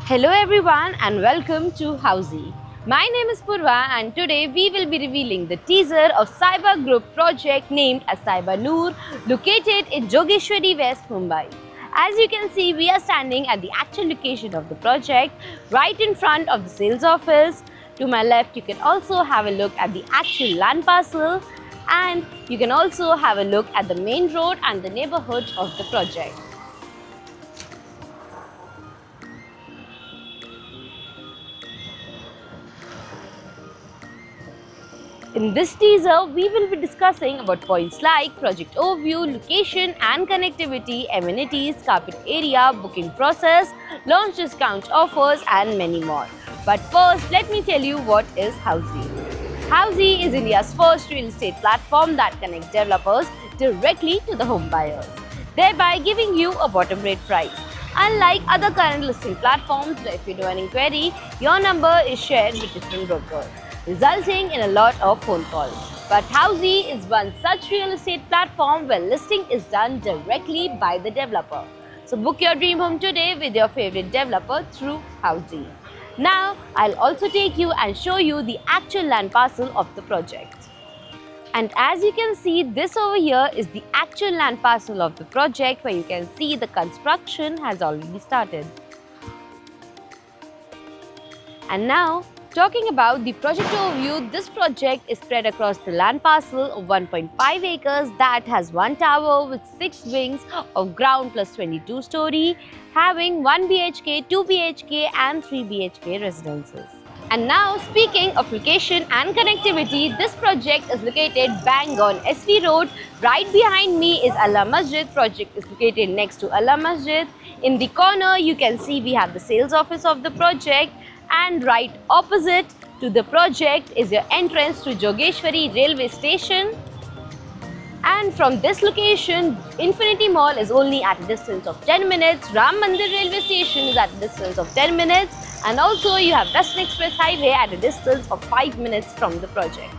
Hello everyone and welcome to Housey. My name is Purva and today we will be revealing the teaser of Cyber Group project named as Cyber Noor, located in Jogeshwari West, Mumbai. As you can see, we are standing at the actual location of the project, right in front of the sales office. To my left, you can also have a look at the actual land parcel, and you can also have a look at the main road and the neighborhood of the project. In this teaser, we will be discussing about points like project overview, location and connectivity, amenities, carpet area, booking process, launch discount offers and many more. But first, let me tell you what is Housey. Housey is India's first real estate platform that connects developers directly to the home buyers, thereby giving you a bottom rate price. Unlike other current listing platforms, where if you do an inquiry, your number is shared with different brokers, resulting in a lot of phone calls. But Housey is one such real estate platform where listing is done directly by the developer. So book your dream home today with your favorite developer through Housey. Now, I'll also take you and show you the actual land parcel of the project. And as you can see, this over here is the actual land parcel of the project, where you can see the construction has already started. And now, talking about the project overview, this project is spread across the land parcel of 1.5 acres that has one tower with 6 wings of ground plus 22 story, having 1 BHK, 2 BHK and 3 BHK residences. And now, speaking of location and connectivity, this project is located bang on SV Road. Right behind me is Allah Masjid. Project is located next to Allah Masjid. In the corner, you can see we have the sales office of the project, and right opposite to the project is your entrance to Jogeshwari railway station. And from this location, Infinity Mall is only at a distance of 10 minutes, Ram Mandir railway station is at a distance of 10 minutes, and also you have Western Express Highway at a distance of 5 minutes from the project.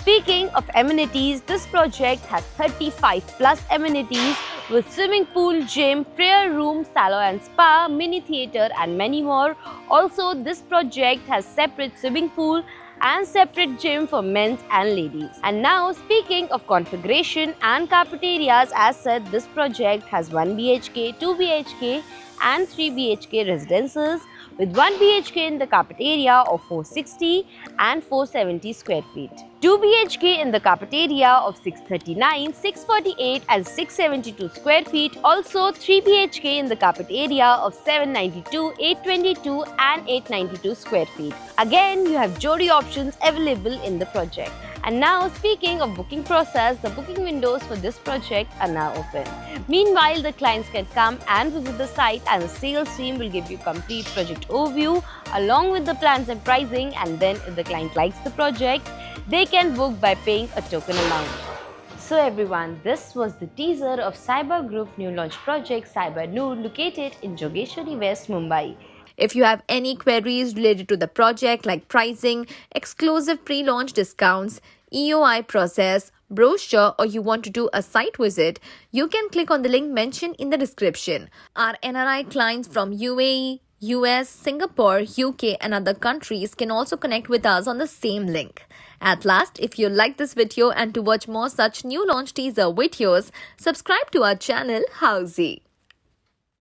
Speaking of amenities, this project has 35 plus amenities with swimming pool, gym, prayer room, salon and spa, mini theatre and many more. Also, this project has separate swimming pool and separate gym for men's and ladies. And now, speaking of configuration and carpet areas, as said, this project has 1 BHK, 2 BHK and 3 BHK residences, with 1 BHK in the carpet area of 460 and 470 square feet. 2 BHK in the carpet area of 639, 648 and 672 square feet. Also 3 BHK in the carpet area of 792, 822 and 892 square feet. Again, you have Jodi options available in the project. And now, speaking of booking process, the booking windows for this project are now open. Meanwhile, the clients can come and visit the site, and the sales team will give you complete project overview along with the plans and pricing, and then if the client likes the project, they can book by paying a token amount. So everyone, this was the teaser of Cyber Group new launch project Cyber Noor, located in Jogeshwari West, Mumbai. If you have any queries related to the project like pricing, exclusive pre-launch discounts, EOI process, brochure, or you want to do a site visit, you can click on the link mentioned in the description. Our NRI clients from UAE, US, Singapore, UK and other countries can also connect with us on the same link. At last, if you like this video and to watch more such new launch teaser videos, subscribe to our channel Housey.